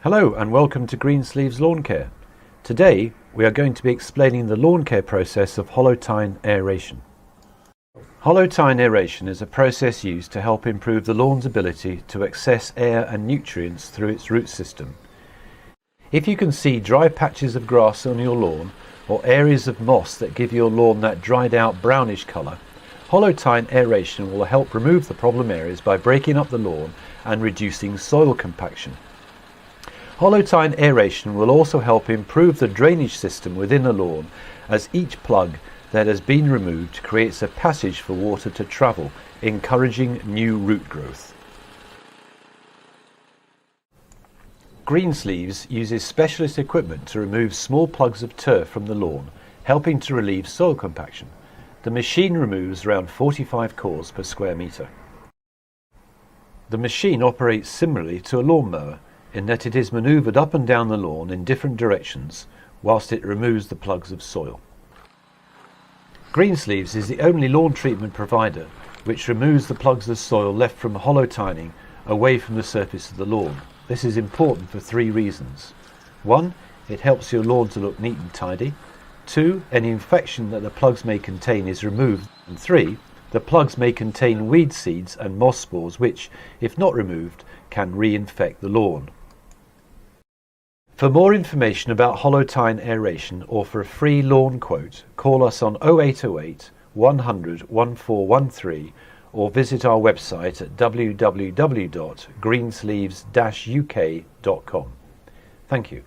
Hello and welcome to Greensleeves Lawn Care. Today we are going to be explaining the lawn care process of hollow tine aeration. Hollow tine aeration is a process used to help improve the lawn's ability to access air and nutrients through its root system. If you can see dry patches of grass on your lawn or areas of moss that give your lawn that dried out brownish colour, hollow tine aeration will help remove the problem areas by breaking up the lawn and reducing soil compaction. Hollow tine aeration will also help improve the drainage system within the lawn, as each plug that has been removed creates a passage for water to travel, encouraging new root growth. Greensleeves uses specialist equipment to remove small plugs of turf from the lawn, helping to relieve soil compaction. The machine removes around 45 cores per square metre. The machine operates similarly to a lawnmower, in that it is manoeuvred up and down the lawn in different directions whilst it removes the plugs of soil. Greensleeves is the only lawn treatment provider which removes the plugs of soil left from hollow tining away from the surface of the lawn. This is important for three reasons. 1. It helps your lawn to look neat and tidy. 2. Any infection that the plugs may contain is removed. And 3. The plugs may contain weed seeds and moss spores which, if not removed, can reinfect the lawn. For more information about hollow tine aeration or for a free lawn quote, call us on 0808 100 1413 or visit our website at www.greensleeves-uk.com. Thank you.